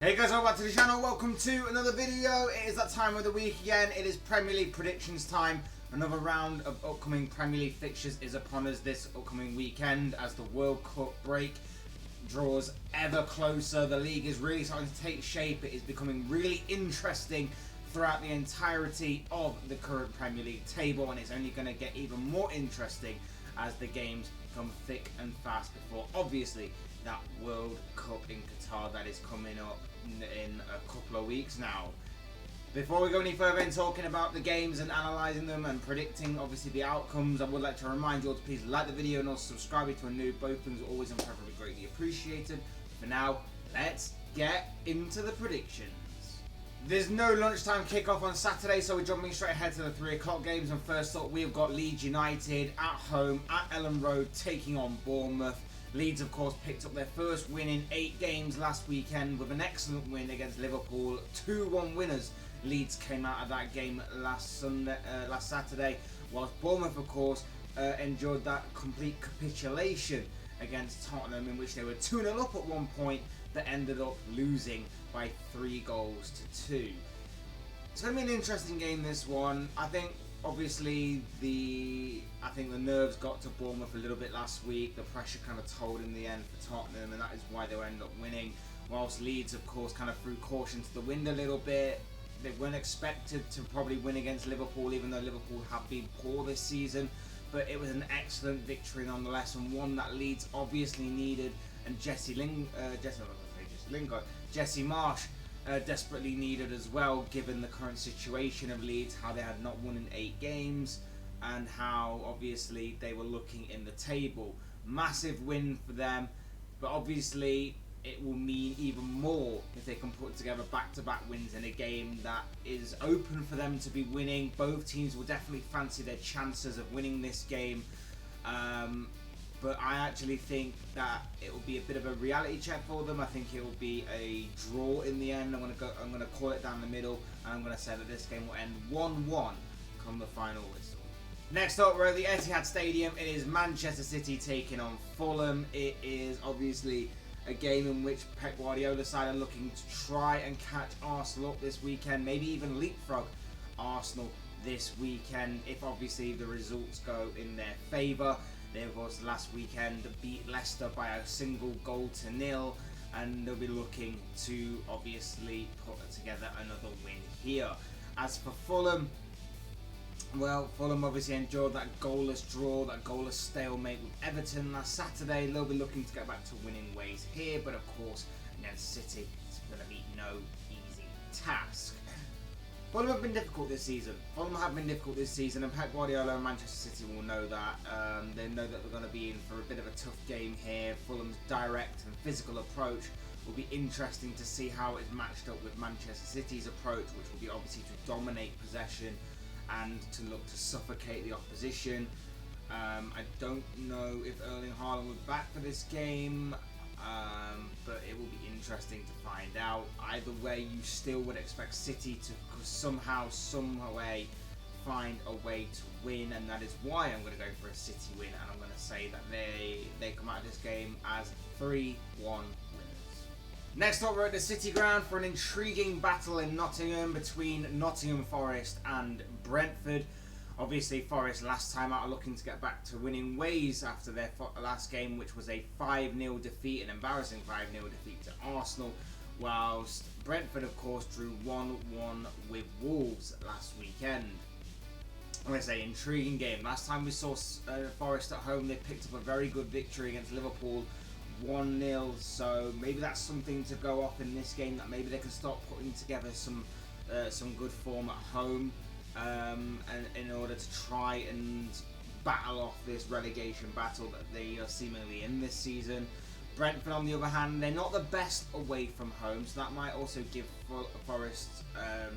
Hey guys, welcome back to the channel. Welcome to another video. It is that time of the week again. It is Premier League predictions time. Another round of upcoming Premier League fixtures is upon us this upcoming weekend as the World Cup break draws ever closer. The league is really starting to take shape. It is becoming really interesting throughout the entirety of the current Premier League table, and it's only going to get even more interesting as the games come thick and fast before obviously that World Cup in Qatar that is coming up in a couple of weeks now. Before we go any further in talking about the games and analysing them and predicting obviously the outcomes, I would like to remind you all to please like the video and also subscribe to a new. Both things are always and preferably greatly appreciated. For now, let's get into the predictions. There's no lunchtime kickoff on Saturday, so we're jumping straight ahead to the 3 o'clock games. And first up, we've got Leeds United at home at Ellen Road taking on Bournemouth. Leeds, of course, picked up their first win in 8 games last weekend with an excellent win against Liverpool. 2-1 winners. Leeds came out of that game last Saturday, whilst Bournemouth, of course, enjoyed that complete capitulation against Tottenham, in which they were 2-0 up at one point, that ended up losing by 3 goals to 2. It's going to be an interesting game, this one. I think obviously the nerves got to Bournemouth a little bit last week. The pressure kind of told in the end for Tottenham, and that is why they will end up winning. Whilst Leeds, of course, kind of threw caution to the wind a little bit. They weren't expected to probably win against Liverpool, even though Liverpool have been poor this season. But it was an excellent victory nonetheless, and one that Leeds obviously needed, and Jesse Marsch desperately needed as well, given the current situation of Leeds, how they had not won in 8 games, and how obviously they were looking in the table. Massive win for them, but obviously it will mean even more if they can put together back-to-back wins in a game that is open for them to be winning. Both teams will definitely fancy their chances of winning this game. But I actually think that it will be a bit of a reality check for them. I think it will be a draw in the end. I'm going to call it down the middle, and I'm going to say that this game will end 1-1 come the final whistle. Next up, we're at the Etihad Stadium. It is Manchester City taking on Fulham. It is obviously a game in which Pep Guardiola's side are looking to try and catch Arsenal up this weekend, maybe even leapfrog Arsenal this weekend if obviously the results go in their favour. They, of course, last weekend beat Leicester by a single goal to nil, and they'll be looking to obviously put together another win here. As for Fulham, well, Fulham obviously enjoyed that goalless draw, that goalless stalemate with Everton last Saturday. They'll be looking to get back to winning ways here, but of course, against City, it's going to be no easy task. Fulham have been difficult this season. And Pep Guardiola and Manchester City will know that. They know that they're going to be in for a bit of a tough game here. Fulham's direct and physical approach will be interesting to see how it's matched up with Manchester City's approach, which will be obviously to dominate possession and to look to suffocate the opposition. I don't know if Erling Haaland will be back for this game, but it will be interesting to find out. Either way, you still would expect City to somehow, some way find a way to win, and that is why I'm going to go for a City win, and I'm going to say that they come out of this game as 3-1 winners. Next up, we're at the City Ground for an intriguing battle in Nottingham between Nottingham Forest and Brentford. Obviously, Forest last time out are looking to get back to winning ways after their last game, which was a 5-0 defeat, an embarrassing 5-0 defeat to Arsenal, whilst Brentford, of course, drew 1-1 with Wolves last weekend. I'm going to say intriguing game. Last time we saw Forest at home, they picked up a very good victory against Liverpool, 1-0, so maybe that's something to go off in this game, that maybe they can start putting together some good form at home. And in order to try and battle off this relegation battle that they are seemingly in this season. Brentford, on the other hand, they're not the best away from home, so that might also give Forest a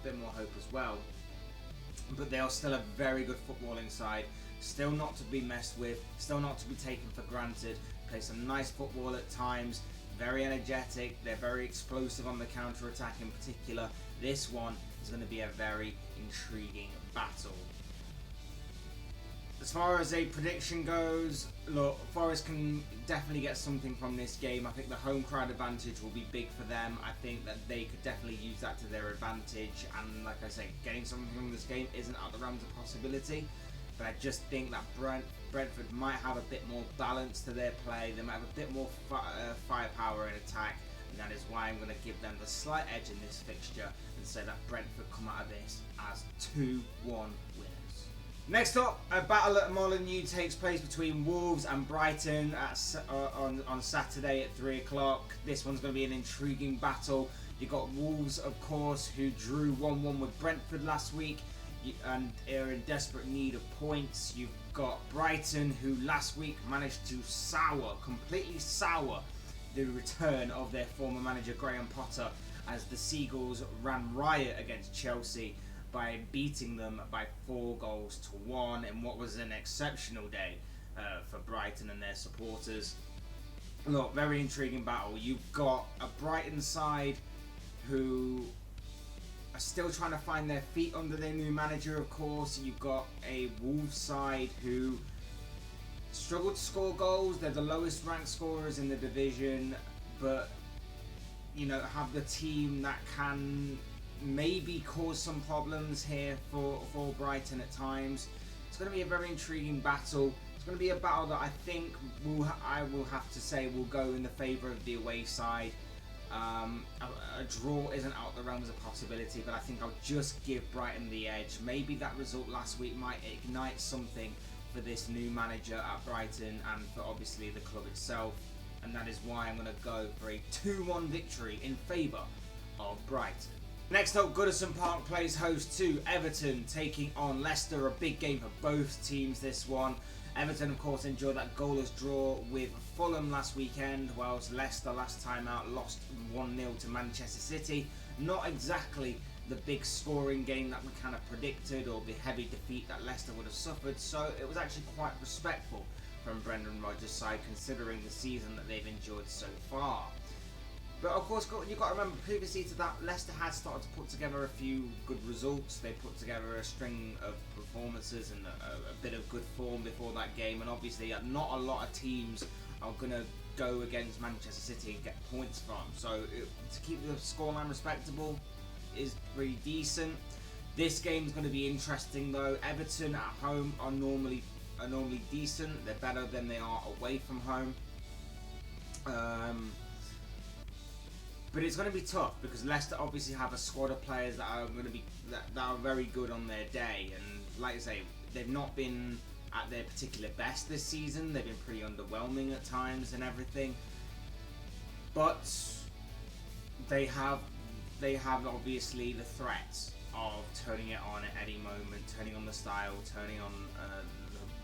bit more hope as well. But they are still a very good footballing side, still not to be messed with, still not to be taken for granted. Play some nice football at times, very energetic, they're very explosive on the counter-attack in particular. This one is going to be a very intriguing battle. As far as a prediction goes, look, Forest can definitely get something from this game. I think the home crowd advantage will be big for them. I think that they could definitely use that to their advantage. And like I say, getting something from this game isn't out the realms of possibility. But I just think that Brentford might have a bit more balance to their play. They might have a bit more firepower in attack. And that is why I'm going to give them the slight edge in this fixture and say that Brentford come out of this as 2-1 winners. Next up, a battle at Molineux takes place between Wolves and Brighton on Saturday at 3 o'clock. This one's going to be an intriguing battle. You've got Wolves, of course, who drew 1-1 with Brentford last week and are in desperate need of points. You've got Brighton, who last week managed to completely sour the return of their former manager Graham Potter as the Seagulls ran riot against Chelsea by beating them by 4-1 in what was an exceptional day for Brighton and their supporters. Look, very intriguing battle. You've got a Brighton side who are still trying to find their feet under their new manager, of course. You've got a Wolves side who struggle to score goals. They're the lowest ranked scorers in the division, but have the team that can maybe cause some problems here for Brighton at times. It's going to be a very intriguing battle. It's going to be a battle that I think I will have to say will go in the favour of the away side. A draw isn't out the realms of possibility, but I think I'll just give Brighton the edge. Maybe that result last week might ignite something for this new manager at Brighton and for obviously the club itself, and that is why I'm going to go for a 2-1 victory in favour of Brighton. Next up, Goodison Park plays host to Everton, taking on Leicester. A big game for both teams, this one. Everton, of course, enjoyed that goalless draw with Fulham last weekend, whilst Leicester last time out lost 1-0 to Manchester City. Not exactly the big scoring game that we kind of predicted, or the heavy defeat that Leicester would have suffered, so it was actually quite respectful from Brendan Rodgers' side considering the season that they've enjoyed so far. But of course, you've got to remember, previously to that, Leicester had started to put together a few good results. They put together a string of performances and a bit of good form before that game. And obviously, not a lot of teams are going to go against Manchester City and get points from. So to keep the scoreline respectable is pretty decent. This game's going to be interesting though. Everton at home are normally decent. They're better than they are away from home. But it's going to be tough because Leicester obviously have a squad of players that are going to be that are very good on their day, and like I say, they've not been at their particular best this season. They've been pretty underwhelming at times and everything. But they have obviously the threat of turning it on at any moment, turning on the style, turning on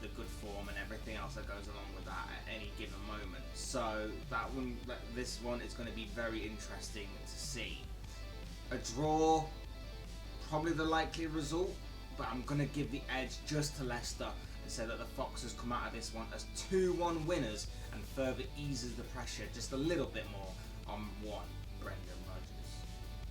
the good form and everything else that goes along with that at any given moment. So this one is going to be very interesting to see. A draw, probably the likely result, but I'm going to give the edge just to Leicester and say that the Foxes come out of this one as 2-1 winners and further eases the pressure just a little bit more on one Brendan Rodgers.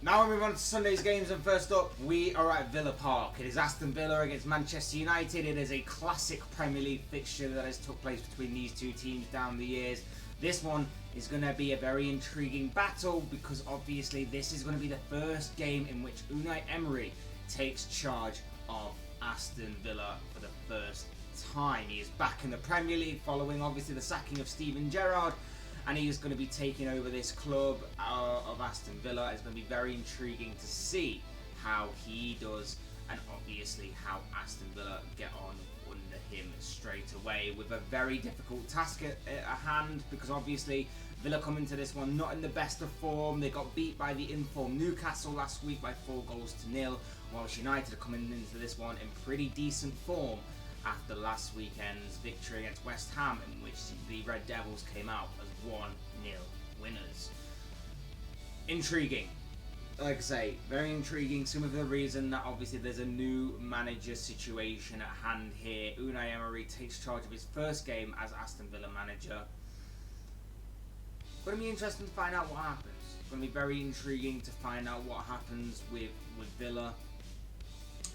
Now we move on to Sunday's games, and first up we are at Villa Park. It is Aston Villa against Manchester United. It is a classic Premier League fixture that has took place between these two teams down the years. This one is going to be a very intriguing battle because obviously this is going to be the first game in which Unai Emery takes charge of Aston Villa for the first time. He is back in the Premier League following obviously the sacking of Steven Gerrard, and he is going to be taking over this club of Aston Villa. It's going to be very intriguing to see how he does, and obviously how Aston Villa get on under him straight away, with a very difficult task at hand, because obviously Villa come into this one not in the best of form. They got beat by the informed Newcastle last week by 4-0, whilst United are coming into this one in pretty decent form after last weekend's victory against West Ham, in which the Red Devils came out as 1-0 winners. Intriguing. Like I say, very intriguing. Some of the reason that obviously there's a new manager situation at hand here. Unai Emery takes charge of his first game as Aston Villa manager. Going to be interesting to find out what happens. It's going to be very intriguing to find out what happens with Villa.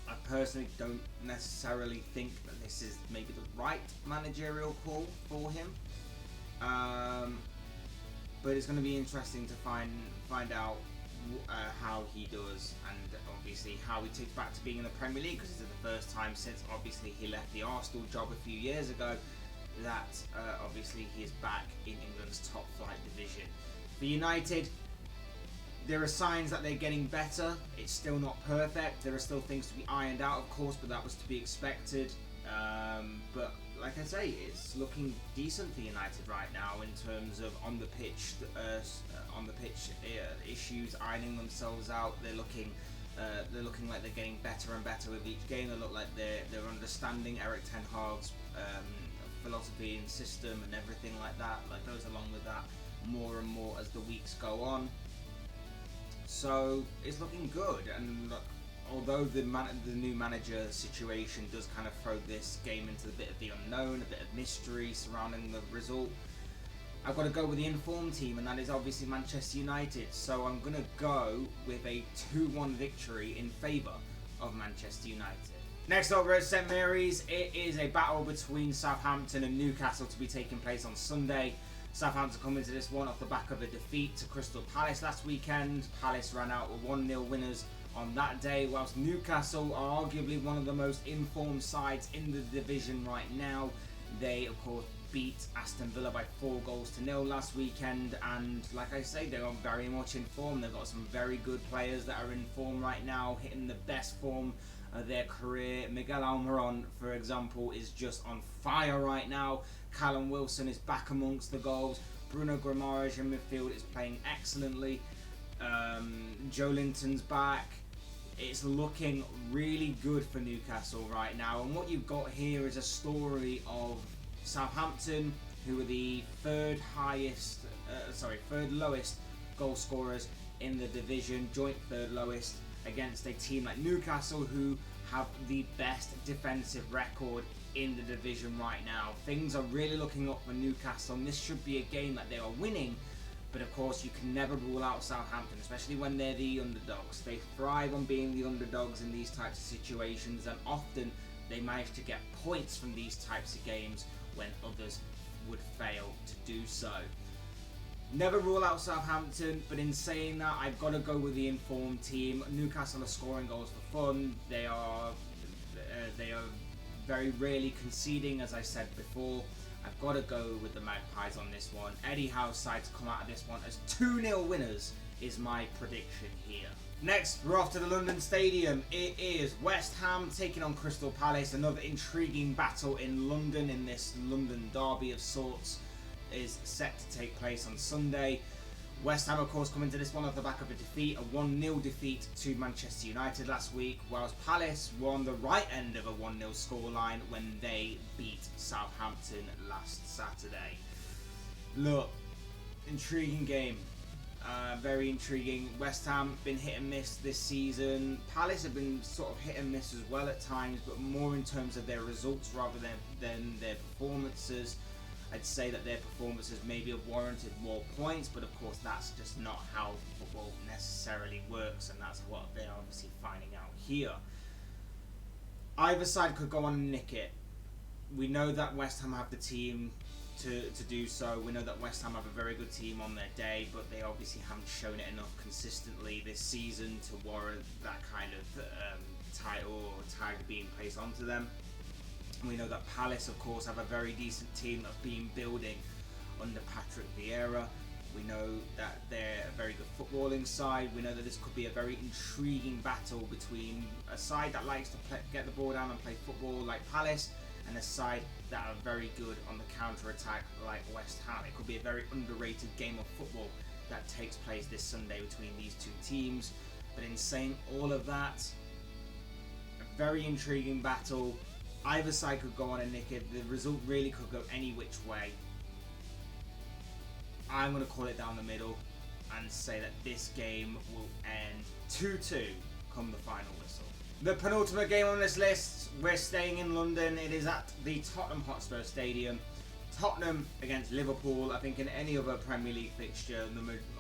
I personally don't necessarily think that this is maybe the right managerial call for him. But it's going to be interesting to find out how he does, and obviously how he takes back to being in the Premier League, because it's the first time since obviously he left the Arsenal job a few years ago that obviously he is back in England's top flight division. For United, there are signs that they're getting better. It's still not perfect. There are still things to be ironed out, of course, but that was to be expected. But like I say, it's looking decent for United right now in terms of on the pitch issues ironing themselves out. They're looking like they're getting better and better with each game. They look like they're understanding Erik ten Hag's philosophy and system and everything like that. Like goes along with that more and more as the weeks go on. So it's looking good, and although the new manager situation does kind of throw this game into a bit of the unknown, a bit of mystery surrounding the result, I've got to go with the informed team, and that is obviously Manchester United. So I'm going to go with a 2-1 victory in favour of Manchester United. Next up, we're at St Mary's. It is a battle between Southampton and Newcastle to be taking place on Sunday. Southampton come into this one off the back of a defeat to Crystal Palace last weekend. Palace ran out with 1-0 winners on that day, whilst Newcastle are arguably one of the most informed sides in the division right now. They, of course, beat Aston Villa by 4-0 last weekend, and like I say, they are very much in form. They've got some very good players that are in form right now, hitting the best form of their career. Miguel Almiron, for example, is just on fire right now. Callum Wilson is back amongst the goals. Bruno Guimaraes in midfield is playing excellently. Joe Linton's back. It's looking really good for Newcastle right now, and what you've got here is a story of Southampton, who are the third lowest goal scorers in the division, joint third lowest, against a team like Newcastle, who have the best defensive record in the division right now. Things are really looking up for Newcastle, and this should be a game that they are winning. But of course, you can never rule out Southampton, especially when they're the underdogs. They thrive on being the underdogs in these types of situations, and often they manage to get points from these types of games when others would fail to do so. Never rule out Southampton, but in saying that, I've got to go with the informed team. Newcastle are scoring goals for fun. They are very rarely conceding, as I said before. I've got to go with the Magpies on this one. Eddie Howe's side to come out of this one as 2-0 winners is my prediction here. Next, we're off to the London Stadium. It is West Ham taking on Crystal Palace. Another intriguing battle in London, in this London derby of sorts, is set to take place on Sunday. West Ham, of course, come into this one off the back of a defeat, a 1-0 defeat to Manchester United last week, whilst Palace were on the right end of a 1-0 scoreline when they beat Southampton last Saturday. Look, intriguing game. Very intriguing. West Ham been hit and miss this season. Palace have been sort of hit and miss as well at times, but more in terms of their results rather than their performances. I'd say that their performances maybe have warranted more points, but of course that's just not how football necessarily works, and that's what they're obviously finding out here. Either side could go on and nick it. We know that West Ham have the team to do so. We know that West Ham have a very good team on their day, but they obviously haven't shown it enough consistently this season to warrant that kind of title or tag being placed onto them. We know that Palace, of course, have a very decent team that's been building under Patrick Vieira. We know that they're a very good footballing side. We know that this could be a very intriguing battle between a side that likes to get the ball down and play football like Palace, and a side that are very good on the counter-attack like West Ham. It could be a very underrated game of football that takes place this Sunday between these two teams. But in saying all of that, a very intriguing battle. Either side could go on and nick it. The result really could go any which way. I'm going to call it down the middle and say that this game will end 2-2 come the final whistle. The penultimate game on this list, we're staying in London. It is at the Tottenham Hotspur Stadium. Tottenham against Liverpool. I think in any other Premier League fixture,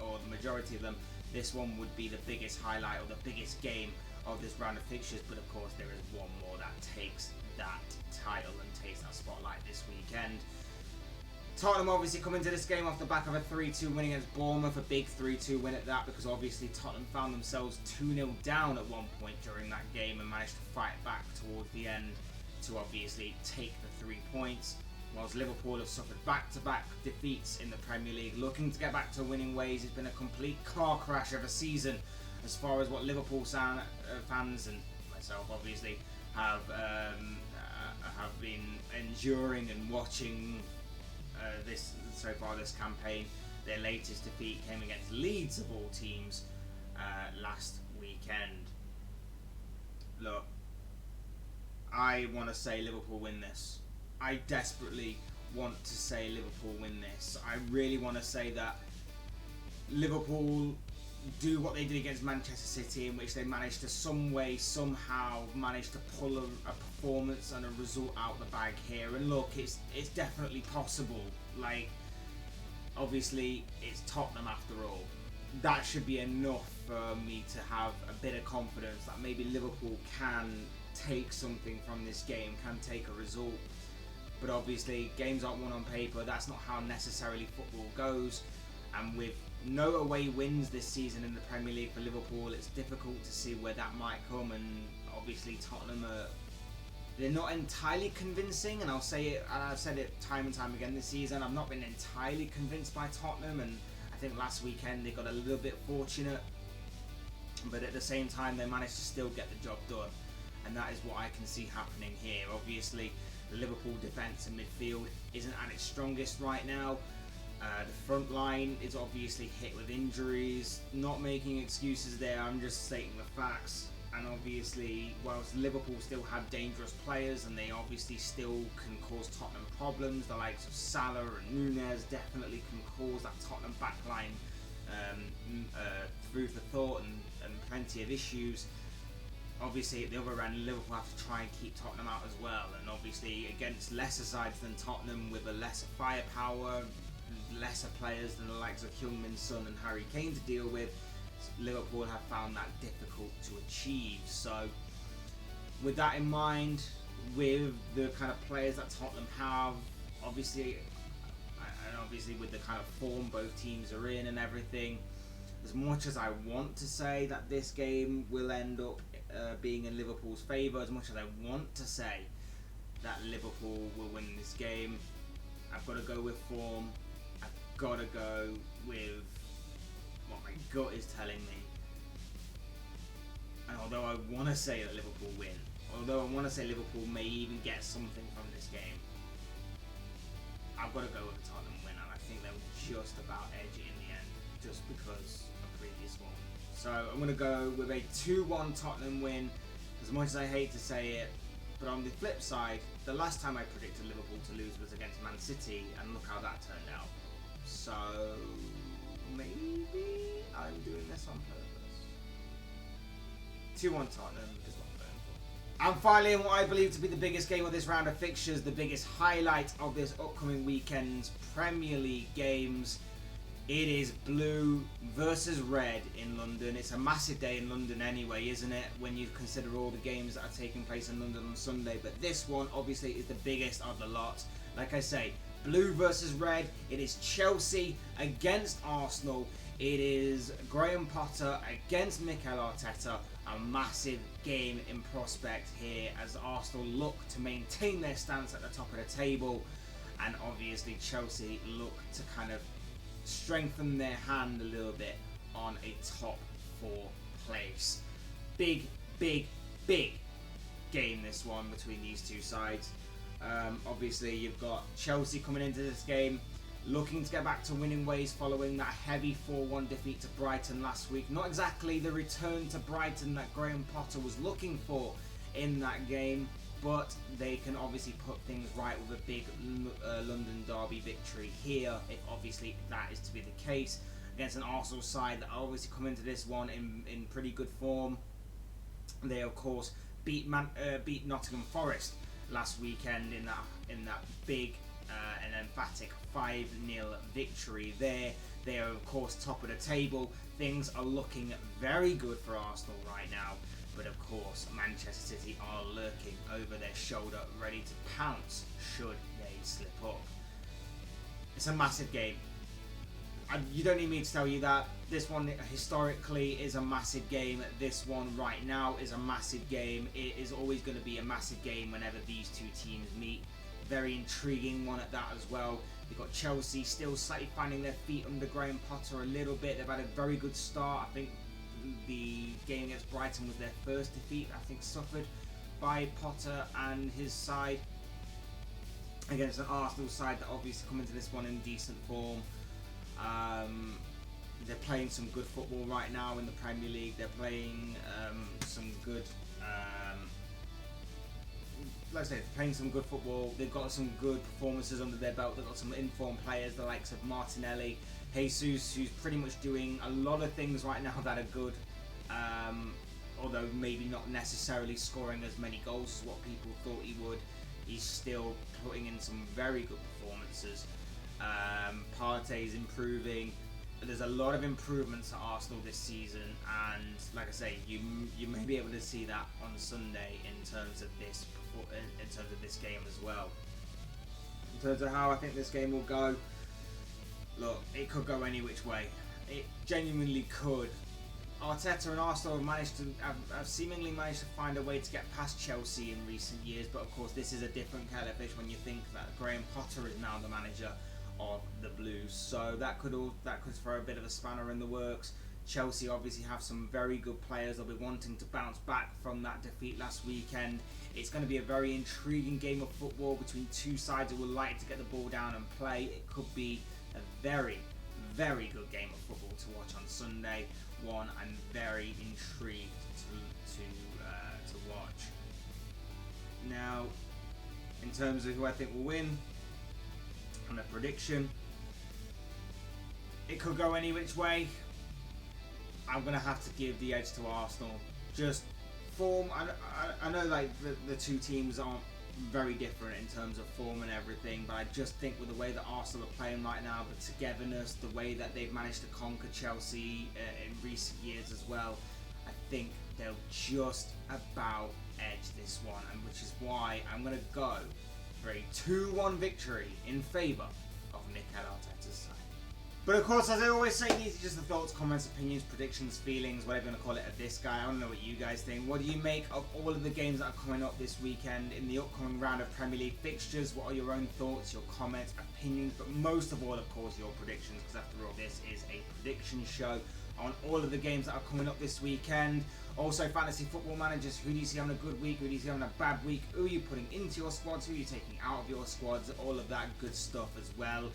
or the majority of them, this one would be the biggest highlight or the biggest game of this round of fixtures, but of course there is one more that takes that title and takes that spotlight this weekend. Tottenham obviously come into this game off the back of a 3-2 win against Bournemouth, a big 3-2 win at that, because obviously Tottenham found themselves 2-0 down at one point during that game and managed to fight back towards the end to obviously take the 3 points, whilst Liverpool have suffered back-to-back defeats in the Premier League. Looking to get back to winning ways, it's been a complete car crash of a season as far as what Liverpool fans and myself obviously have been enduring and watching this so far this campaign. Their latest defeat came against Leeds of all teams last weekend. Look, I want to say Liverpool win this. I desperately want to say Liverpool win this. I really want to say that Liverpool do what they did against Manchester City, in which they managed to somehow manage to pull a performance and a result out the bag here. And look, it's definitely possible. Like, obviously it's Tottenham after all. That should be enough for me to have a bit of confidence that maybe Liverpool can take something from this game, can take a result. But obviously games aren't won on paper. That's not how necessarily football goes. And with no away wins this season in the Premier League for Liverpool, it's difficult to see where that might come. And obviously Tottenham they're not entirely convincing, and I'll say it, and I've said it time and time again this season, I've not been entirely convinced by Tottenham, and I think last weekend they got a little bit fortunate, but at the same time they managed to still get the job done, and that is what I can see happening here. Obviously the Liverpool defence and midfield isn't at its strongest right now. The front line is obviously hit with injuries. Not making excuses there, I'm just stating the facts. And obviously, whilst Liverpool still have dangerous players and they obviously still can cause Tottenham problems, the likes of Salah and Nunez definitely can cause that Tottenham backline food for thought and plenty of issues. Obviously, at the other end, Liverpool have to try and keep Tottenham out as well. And obviously, against lesser sides than Tottenham, with a lesser firepower, lesser players than the likes of Heung-min Son and Harry Kane to deal with, Liverpool have found that difficult to achieve. So with that in mind, with the kind of players that Tottenham have, obviously with the kind of form both teams are in and everything, as much as I want to say that this game will end up being in Liverpool's favour, as much as I want to say that Liverpool will win this game, I've got to go with form. I've got to go with what my gut is telling me. And although I want to say that Liverpool win, although I want to say Liverpool may even get something from this game, I've got to go with a Tottenham win, and I think they'll just about edge it in the end, just because of previous one. So I'm going to go with a 2-1 Tottenham win, as much as I hate to say it. But on the flip side, the last time I predicted Liverpool to lose was against Man City, and look how that turned out. So maybe I'm doing this on purpose. 2-1 Tottenham is what I'm going for. And finally, in what I believe to be the biggest game of this round of fixtures, the biggest highlight of this upcoming weekend's Premier League games, it is blue versus red in London. It's a massive day in London anyway, isn't it, when you consider all the games that are taking place in London on Sunday. But this one obviously is the biggest of the lot. Like I say, blue versus red. It is Chelsea against Arsenal. It is Graham Potter against Mikel Arteta. A massive game in prospect here as Arsenal look to maintain their stance at the top of the table, and obviously Chelsea look to kind of strengthen their hand a little bit on a top 4 place. Big game, this one, between these two sides. Obviously you've got Chelsea coming into this game looking to get back to winning ways following that heavy 4-1 defeat to Brighton last week. Not exactly the return to Brighton that Graham Potter was looking for in that game, but they can obviously put things right with a big London derby victory here, if obviously that is to be the case, against an Arsenal side that obviously come into this one in pretty good form. They of course beat Nottingham Forest last weekend in that big and emphatic 5-0 victory there. They are of course top of the table. Things are looking very good for Arsenal right now. But of course, Manchester City are lurking over their shoulder, ready to pounce should they slip up. It's a massive game. You don't need me to tell you that. This one historically is a massive game. This one right now is a massive game. It is always going to be a massive game whenever these two teams meet. Very intriguing one at that as well. You've got Chelsea still slightly finding their feet under Graham Potter a little bit. They've had a very good start. I think the game against Brighton was their first defeat, I think, suffered by Potter and his side against an Arsenal side that obviously come into this one in decent form. They're playing some good football right now in the Premier League. They're playing some good, like I say, they're playing some good football. They've got some good performances under their belt. They've got some informed players, the likes of Martinelli, Jesus, who's pretty much doing a lot of things right now that are good, although maybe not necessarily scoring as many goals as what people thought he would. He's still putting in some very good performances. Partey is improving. There's a lot of improvements at Arsenal this season, and like I say, you may be able to see that on Sunday in terms of this game as well. In terms of how I think this game will go, look, it could go any which way. It genuinely could. Arteta and Arsenal have seemingly managed to find a way to get past Chelsea in recent years, but of course this is a different kettle of fish when you think that Graham Potter is now the manager of the Blues, so that could throw a bit of a spanner in the works. Chelsea obviously have some very good players. They'll be wanting to bounce back from that defeat last weekend. It's going to be a very intriguing game of football between two sides who would like to get the ball down and play. It could be a very, very good game of football to watch on Sunday. One I'm very intrigued to watch. Now, in terms of who I think will win, and a prediction, it could go any which way. I'm going to have to give the edge to Arsenal. Just form, I know like the two teams aren't very different in terms of form and everything, but I just think with the way that Arsenal are playing right now, the togetherness, the way that they've managed to conquer Chelsea in recent years as well, I think they'll just about edge this one, and which is why I'm going to go for a 2-1 victory in favour of Mikel Arteta's side. But of course, as I always say, these are just the thoughts, comments, opinions, predictions, feelings, whatever you want to call it, of this guy. I don't know what you guys think. What do you make of all of the games that are coming up this weekend in the upcoming round of Premier League fixtures? What are your own thoughts, your comments, opinions, but most of all, of course, your predictions, because after all, this is a prediction show on all of the games that are coming up this weekend. Also, fantasy football managers, who do you see having a good week, who do you see having a bad week, who are you putting into your squads, who are you taking out of your squads, all of that good stuff as well.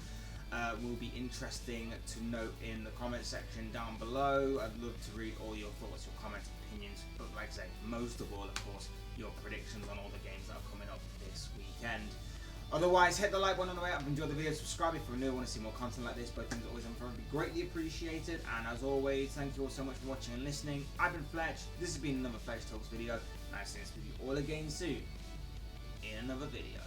Will be interesting to note in the comment section down below. I'd love to read all your thoughts, your comments, opinions, but like I say, most of all, of course, your predictions on all the games that are coming up this weekend. Otherwise, hit the like button on the way up, enjoy the video, subscribe if you're new, want to see more content like this. Both things are always and forever greatly appreciated, and as always, thank you all so much for watching and listening. I've been Fletch, this has been another Fletch Talks video, and I'll see you all again soon in another video.